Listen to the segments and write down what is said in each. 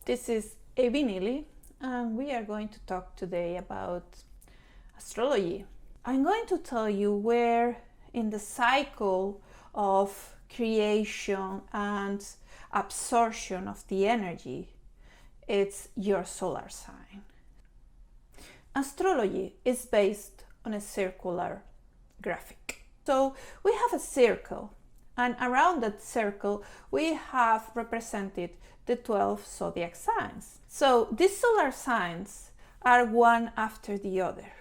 This is Avi Neely, and we are going to talk today about astrology. I'm going to tell you where in the cycle of creation and absorption of the energy it's your solar sign. Astrology is based on a circular graphic. So we have a circle, and around that circle we have represented the 12 zodiac signs. So these solar signs are one after the other.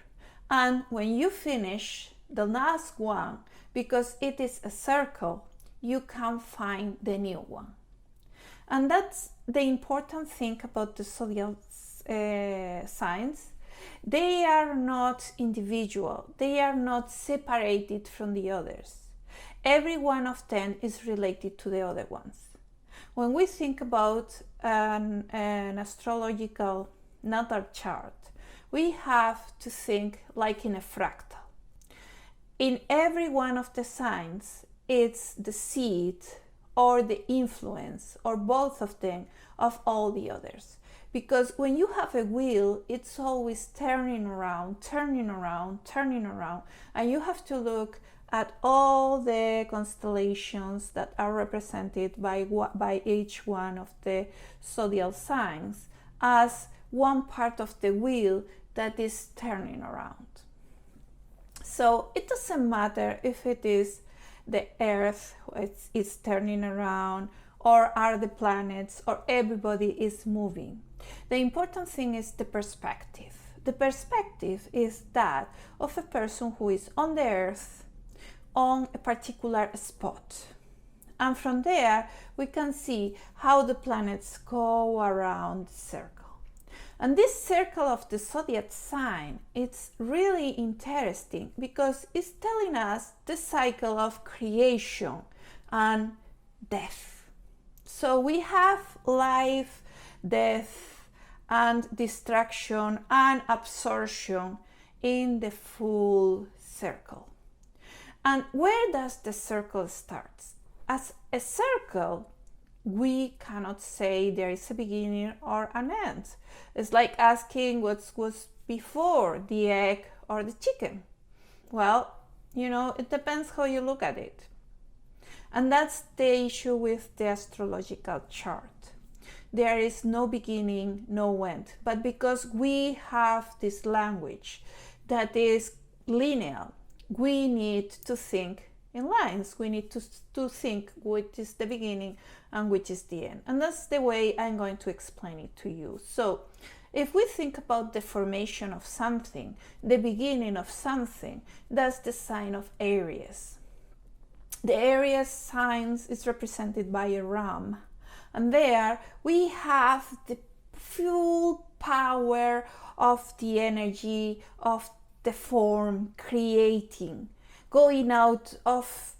And when you finish the last one, because it is a circle, you can find the new one. And that's the important thing about the zodiac signs. They are not individual, they are not separated from the others. Every one of them is related to the other ones. When we think about an astrological natal chart, we have to think like in a fractal. In every one of the signs, it's the seed or the influence, or both of them, of all the others. Because when you have a wheel, it's always turning around, and you have to look at all the constellations that are represented by each one of the zodiac signs as one part of the wheel that is turning around. So it doesn't matter if it is the earth is turning around, or are the planets, or everybody is moving. The important thing is the perspective. The perspective is that of a person who is on the earth on a particular spot. And from there we can see how the planets go around the circle. And this circle of the zodiac sign, it's really interesting because it's telling us the cycle of creation and death. So we have life, death, and destruction and absorption in the full circle. And where does the circle start? As a circle, we cannot say there is a beginning or an end. It's like asking what was before, the egg or the chicken. Well, it depends how you look at it. And that's the issue with the astrological chart. There is no beginning, no end. But because we have this language that is linear, we need to think in lines. We need to think which is the beginning and which is the end. And that's the way I'm going to explain it to you. So if we think about the formation of something, the beginning of something, that's the sign of Aries. The Aries sign is represented by a ram. And there we have the full power of the energy of the form creating, going out of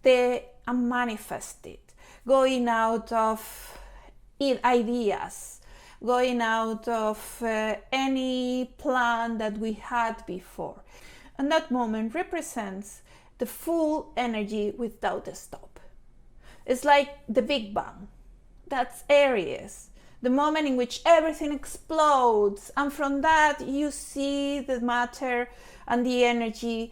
the unmanifested, going out of ideas, going out of any plan that we had before. And that moment represents the full energy without a stop. It's like the Big Bang. That's Aries, the moment in which everything explodes, and from that you see the matter and the energy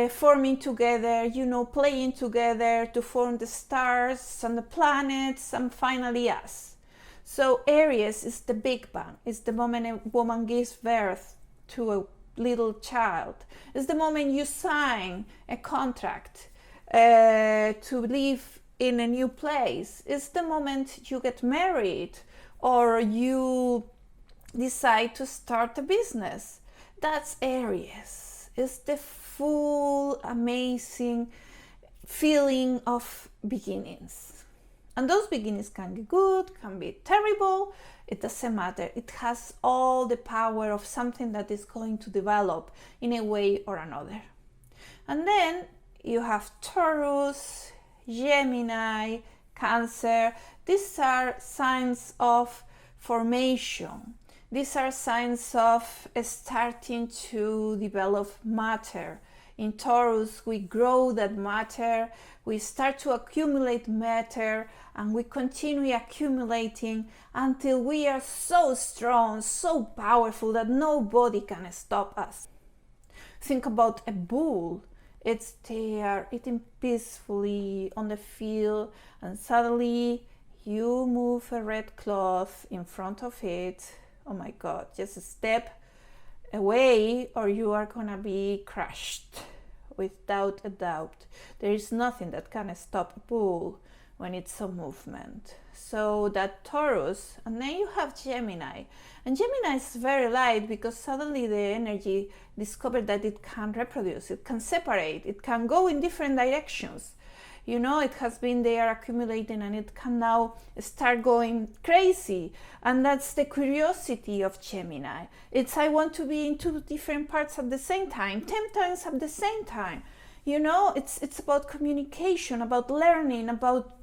forming together, playing together to form the stars and the planets and finally us. So Aries is the Big Bang. It's the moment a woman gives birth to a little child. It's the moment you sign a contract to live in a new place. It's the moment you get married or you decide to start a business. That's Aries. It's the full amazing feeling of beginnings. And those beginnings can be good, can be terrible, it doesn't matter. It has all the power of something that is going to develop in a way or another. And then you have Taurus, Gemini, Cancer. These are signs of formation. These are signs of starting to develop matter In Taurus, we grow that matter, we start to accumulate matter, and we continue accumulating until we are so strong, so powerful that nobody can stop us. Think about a bull. It's there eating peacefully on the field, and suddenly you move a red cloth in front of it. Oh my God, just a step away or you are gonna be crushed, without a doubt. There is nothing that can stop a bull when it's a movement. So that Taurus, and then you have Gemini, and Gemini is very light because suddenly the energy discovered that it can reproduce, it can separate, it can go in different directions. You know, it has been there accumulating and it can now start going crazy. And that's the curiosity of Gemini. It's I want to be in two different parts at the same time, 10 times at the same time. You know, it's about communication, about learning, about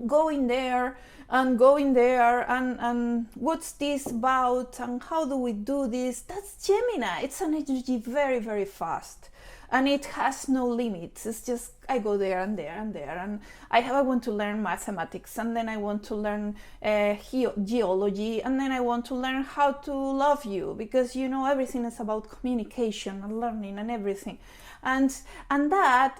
going there and what's this about and how do we do this. That's Gemini. It's an energy very, very fast. And it has no limits. It's just I go there and there and there, and I want to learn mathematics, and then I want to learn geology, and then I want to learn how to love you, because you know everything is about communication and learning and everything, and that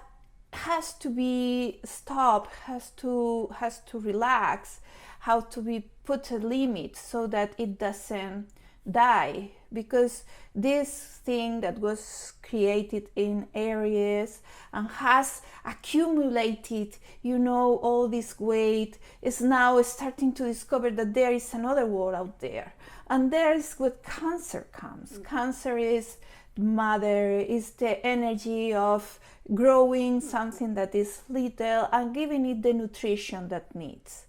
has to be stopped, has to relax, how to be put a limit so that it doesn't die, because this thing that was created in Aries and has accumulated, you know, all this weight is now starting to discover that there is another world out there. And there is what Cancer comes. Cancer is mother, is the energy of growing something that is little and giving it the nutrition that needs.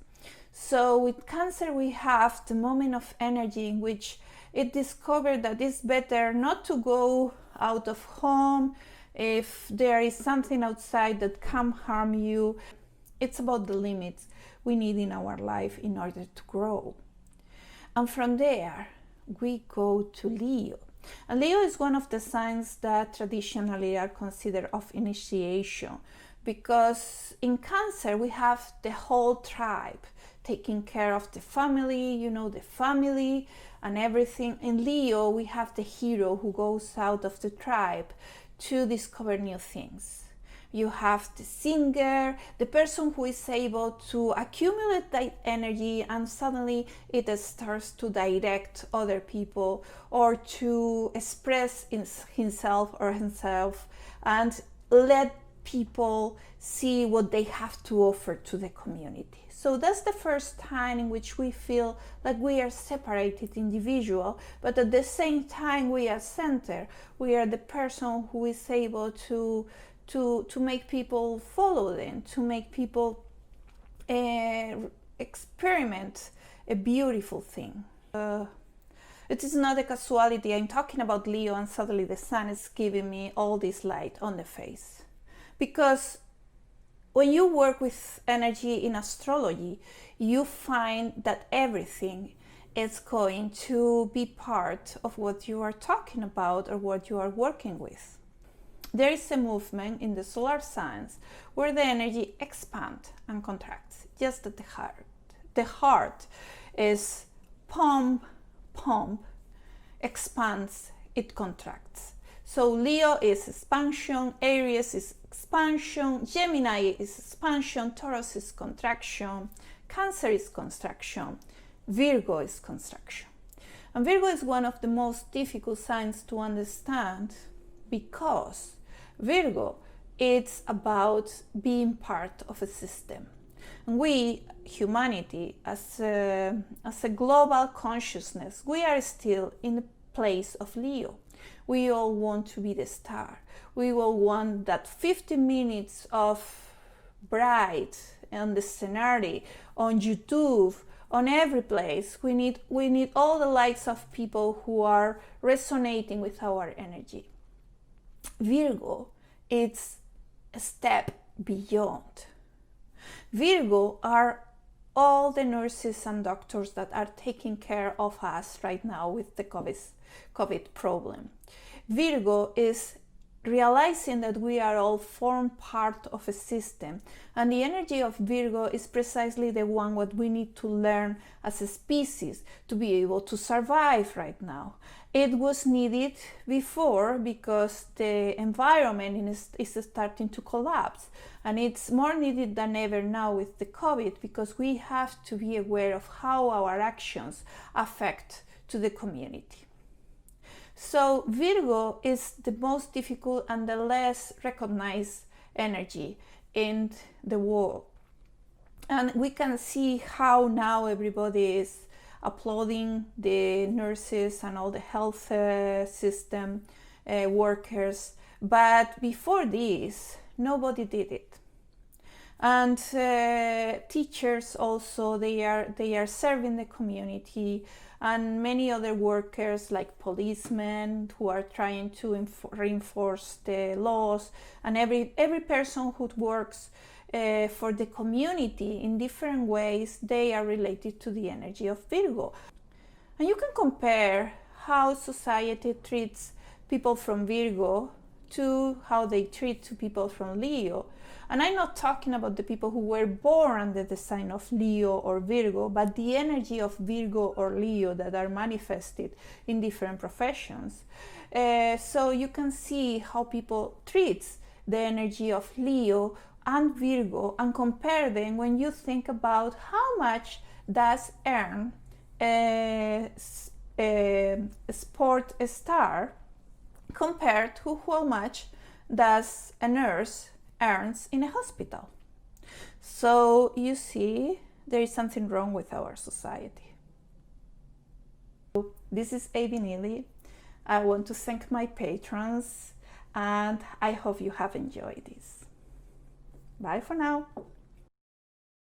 So with Cancer we have the moment of energy in which it discovered that it's better not to go out of home if there is something outside that can harm you. It's about the limits we need in our life in order to grow. And from there, we go to Leo. And Leo is one of the signs that traditionally are considered of initiation, because in Cancer we have the whole tribe taking care of the family, you know, the family and everything. In Leo, we have the hero who goes out of the tribe to discover new things. You have the singer, the person who is able to accumulate that energy and suddenly it starts to direct other people or to express himself or herself and let people see what they have to offer to the community. So that's the first time in which we feel like we are separated individual, but at the same time we are center. We are the person who is able to make people follow them, to make people experiment a beautiful thing. It is not a casualty. I'm talking about Leo and suddenly the sun is giving me all this light on the face. Because when you work with energy in astrology, you find that everything is going to be part of what you are talking about or what you are working with. There is a movement in the solar signs where the energy expands and contracts, just at the heart. The heart is pump, expands, it contracts. So Leo is expansion, Aries is expansion, Gemini is expansion, Taurus is contraction, Cancer is contraction, Virgo is contraction. And Virgo is one of the most difficult signs to understand because Virgo, it's about being part of a system. And we, humanity, as a global consciousness, we are still in the place of Leo. We all want to be the star. We all want that 50 minutes of bright on the scenario, on YouTube, on every place. We need all the likes of people who are resonating with our energy. Virgo, it's a step beyond. Virgo are all the nurses and doctors that are taking care of us right now with the COVID problem. Virgo is realizing that we are all form part of a system, and the energy of Virgo is precisely the one what we need to learn as a species to be able to survive right now. It was needed before because the environment is starting to collapse, and it's more needed than ever now with the COVID, because we have to be aware of how our actions affect to the community. So Virgo is the most difficult and the less recognized energy in the world. And we can see how now everybody is applauding the nurses and all the health system workers. But before this, nobody did it. And teachers also, they are serving the community, and many other workers like policemen who are trying to reinforce the laws, and every person who works for the community in different ways, they are related to the energy of Virgo. And you can compare how society treats people from Virgo to how they treat people from Leo. And I'm not talking about the people who were born under the sign of Leo or Virgo, but the energy of Virgo or Leo that are manifested in different professions. So you can see how people treat the energy of Leo and Virgo and compare them when you think about how much does earn a sport star compared to how much does a nurse earns in a hospital. So you see, there is something wrong with our society. This is Avi Neely. I want to thank my patrons, and I hope you have enjoyed this. Bye for now.